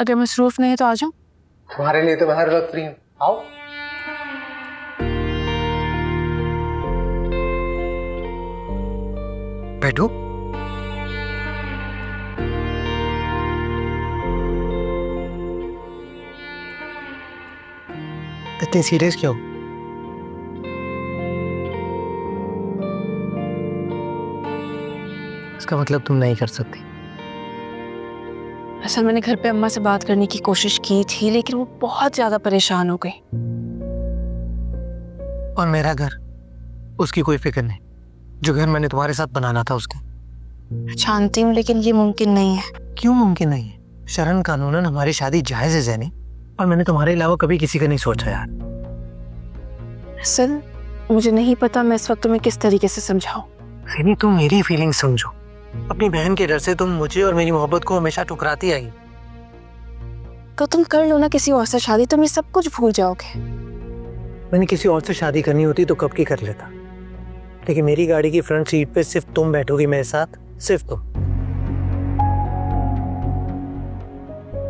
अगर मसरूफ नहीं है तो आ जाऊं। तुम्हारे लिए तो मैं हर वक्त फ्री हूँ, आओ। बैठो। इतने सीरियस क्यों? इसका मतलब तुम नहीं कर सकती। असल मैंने घर पे अम्मा से बात करने की कोशिश की थी, लेकिन वो बहुत ज्यादा परेशान हो गई। और मेरा घर, उसकी कोई फिक्र नहीं। जो घर मैंने तुम्हारे साथ बनाना था उसका। जानती हूँ, लेकिन ये मुमकिन नहीं है। क्यों मुमकिन नहीं है? शरन कानूनन हमारी शादी जायज है ज़ैनी, और मैंने तुम्हारे अलावा कभी किसी का नहीं सोचा यार। असल मुझे नहीं पता मैं इस वक्त तुम्हें किस तरीके से समझाऊं। ज़ैनी, तुम मेरी फीलिंग्स समझो। अपनी बहन के डर से तुम मुझे और मेरी मोहब्बत को हमेशा ठुकराती आई। तो तुम कर लो ना किसी और से शादी, तुम ये सब कुछ भूल जाओगे। मैंने किसी और से शादी करनी होती तो कब की कर लेता, लेकिन मेरी गाड़ी की फ्रंट सीट पे सिर्फ तुम बैठोगी मेरे साथ, सिर्फ तुम।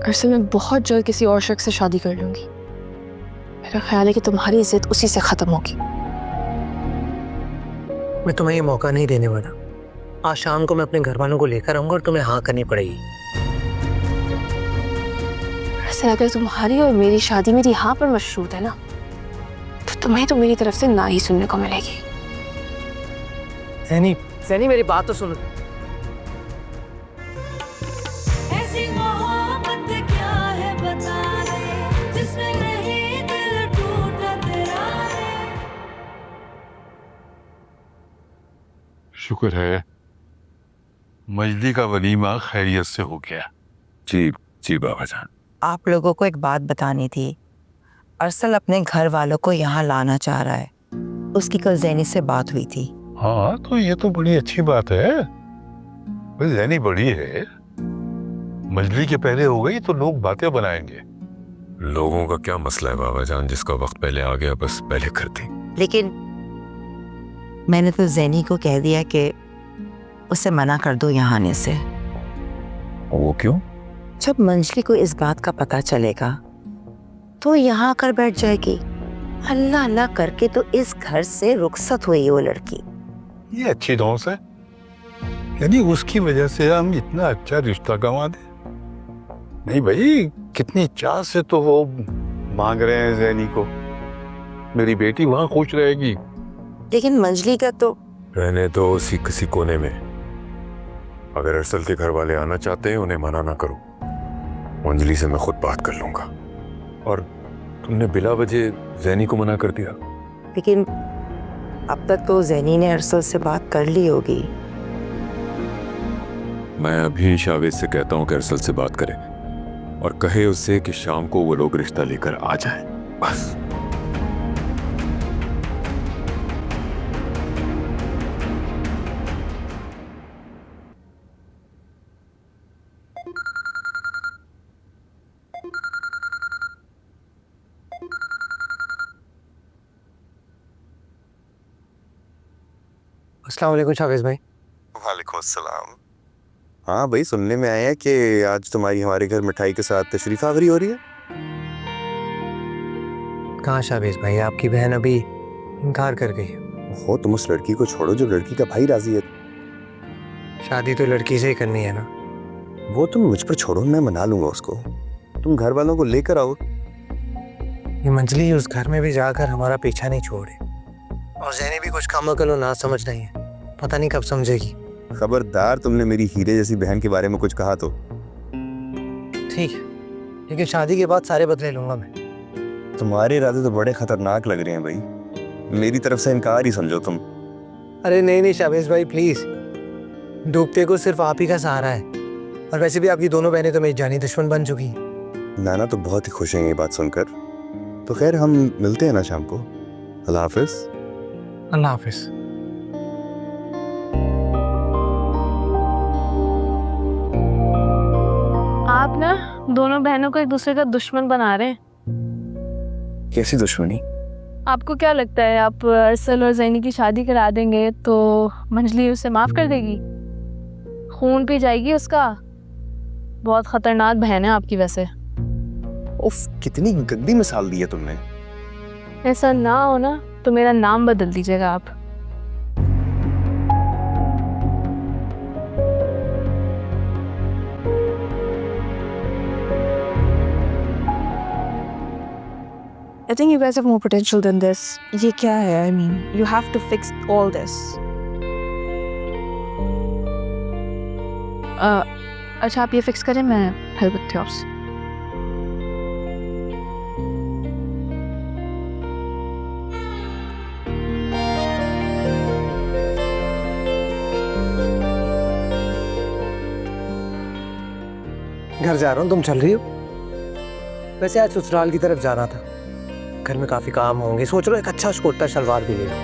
असल मैं बहुत जल्द किसी और शख्स से शादी कर लूंगी। मेरा ख्याल है कि तुम्हारी इज्जत उसी से खत्म होगी। मैं तुम्हें ये मौका नहीं देने वाला। आज शाम को मैं अपने घर वालों को लेकर आऊंगा और तुम्हें हाँ करनी पड़ेगी। असल अगर तुम्हारी और मेरी शादी मेरी हाँ पर मशरूत है ना, तो तुम्हें तो मेरी तरफ से ना ही सुनने को मिलेगी। ज़ैनी, ज़ैनी मेरी बात तो सुनो। ऐसी मोहब्बत क्या है बता दे, जिसमें नहीं दिल टूटा तेरा है। शुक्र है मजदी का वलीमा खैरियत से हो गया। जी जी बाबा जान। आप लोगों को एक बात बतानी थी। अरसल अपने घर वालों को यहाँ लाना चाह रहा है। उसकी कल ज़ैनी से बात हुई थी। हाँ तो ये तो बड़ी अच्छी बात है। भाई ज़ैनी बड़ी है, मजली के पहले हो गई तो लोग बातें बनाएंगे। लोगों का क्या मसला है बाबा जान, जिसका वक्त पहले आ गया बस पहले कर दी। लेकिन मैंने तो ज़ैनी को कह दिया कि उसे मना कर दो यहाँ आने से। वो क्यों? जब मंजली को इस बात का पता चलेगा तो यहाँ आकर बैठ जाएगी। अल्लाह अल्लाह करके तो इस घर से रुखसत हुई वो लड़की। ये अच्छी दोस्त है, यानी उसकी वजह से हम इतना अच्छा रिश्ता गंवा दे। नहीं भाई, कितनी चाह से तो वो मांग रहे हैं ज़ैनी को। मेरी बेटी वहां खुश रहेगी। लेकिन मंजली का तो रहने दो उसी किसी कोने में। अगर अरसल के घर वाले आना चाहते हैं उन्हें मना ना करो। अंजलि से मैं खुद बात कर लूंगा। और तुमने बिला वजह ज़ैनी को मना कर दिया। लेकिन अब तक तो ज़ैनी ने अरसल से बात कर ली होगी। मैं अभी शावेद से कहता हूँ कि अरसल से बात करे और कहे उससे कि शाम को वो लोग रिश्ता लेकर आ जाए, बस। अस्सलाम वालेकुम शावेज़ भाई। वालेकुम अस्सलाम। हाँ भाई, सुनने में आया है कि आज तुम्हारी हमारे घर मिठाई के साथ तशरीफ आवरी हो रही है। कहाँ शावेज़ भाई, आपकी बहन अभी इनकार कर गई। हो, तुम उस लड़की को छोड़ो जो लड़की का भाई राजी है। शादी तो लड़की से ही करनी है ना। वो तुम मुझ पर छोड़ो, मैं मना लूंगा उसको। तुम घर वालों को लेकर आओ। ये मंजली उस घर में भी जाकर हमारा पीछा नहीं छोड़े, और ज़ैनी भी कुछ काम करो ना समझ नहीं है। पता नहीं कब समझेगी। खबरदार, तुमने मेरी हीरे जैसी बहन के बारे में कुछ कहा तो। ठीक है, लेकिन शादी के बाद सारे बदले लूंगा मैं। तुम्हारे इरादे तो बड़े खतरनाक लग रहे हैं भाई। मेरी तरफ से इनकार ही समझो तुम। अरे नहीं नहीं शावेज़ भाई प्लीज, डूबते को सिर्फ आप ही का सहारा है। और वैसे भी आपकी दोनों बहनें तो मेरी जानी दुश्मन बन चुकी हैं। नाना तो बहुत ही खुश हैं ये बात सुनकर। तो खैर, हम मिलते हैं ना शाम को। अल्लाह हाफिज। अल्लाह हाफिज। आप ना दोनों बहनों को एक दूसरे का दुश्मन बना रहे हैं। कैसी दुश्मनी? आपको क्या लगता है आप अरसल और ज़ैनी की शादी करा देंगे तो मंजली उसे माफ कर देगी? खून पी जाएगी उसका। बहुत खतरनाक बहन है आपकी वैसे। उफ, कितनी गंदी मिसाल दी है तुमने। ऐसा ना हो ना तो मेरा नाम बदल दीजिएगा आप। I think you guys have more potential than this. ये क्या है? I mean, you have to fix all this. अच्छा आप ये फिक्स करें, मैं हेल्प करती हूँ आपसे। घर जा रहा हूँ, तुम चल रही हो? वैसे आज ससुराल की तरफ जाना था, घर में काफी काम होंगे, सोच रहा हूँ एक अच्छा कुर्ता शलवार भी ले लूं।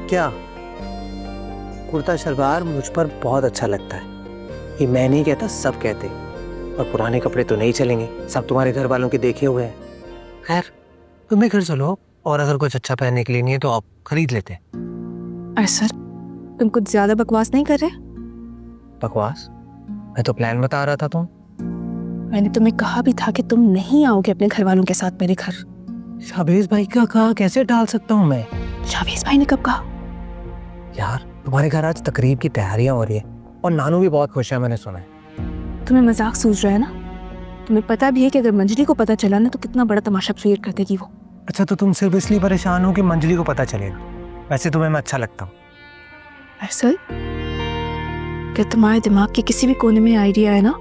क्या कुर्ता शलवार मुझ पर बहुत अच्छा लगता है, ये मैं नहीं कहता, सब कहते। और पुराने कपड़े तो नहीं चलेंगे, सब तुम्हारे घर वालों के देखे हुए हैं। खैर तुम्हें घर चलो, और अगर कुछ अच्छा पहनने के लिए नहीं है तो आप खरीद लेते हैं। अरे सर, तुम कुछ ज्यादा बकवास नहीं कर रहे? बकवास? मैं तो प्लान बता रहा था तुम। मैंने तुम्हें कहा भी था कि तुम नहीं आओगे अपने घर वालों के साथ मेरे घर। शाबेज भाई का कहा कैसे डाल सकता हूँ मैं? शाबेज भाई ने कब कहा? यार तुम्हारे घर आज तकरीब की तैयारियां हो रही है और नानू भी बहुत खुश है, मैंने सुना है। तुम्हें मजाक सूझ रहा है ना? तुम्हें पता भी है कि अगर मंजरी को पता चला ना तो कितना बड़ा तमाशा क्रिएट कर देगी वो। अच्छा तो तुम सिर्फ इसलिए परेशान हो कि मंजली को पता चलेगा? वैसे तुम्हें मैं अच्छा लगता हूँ। असल कि तुम्हारे दिमाग के किसी भी कोने में आइडिया है ना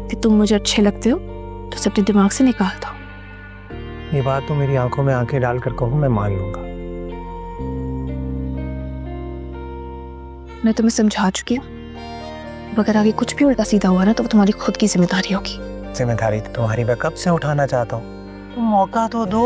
कि तुम मुझे अच्छे लगते हो तो उसे अपने दिमाग से निकाल दो। ये बात तो मेरी आंखों में आंखें डालकर कहूँ मैं मान लूंगा। मैं तुम्हें समझा चुकी हूँ, अब अगर आगे कुछ भी उल्टा सीधा हुआ ना तो वो तुम्हारी खुद की जिम्मेदारी होगी। जिम्मेदारी तो तुम्हारी मैं कब से उठाना चाहता हूँ, तुम मौका तो दो।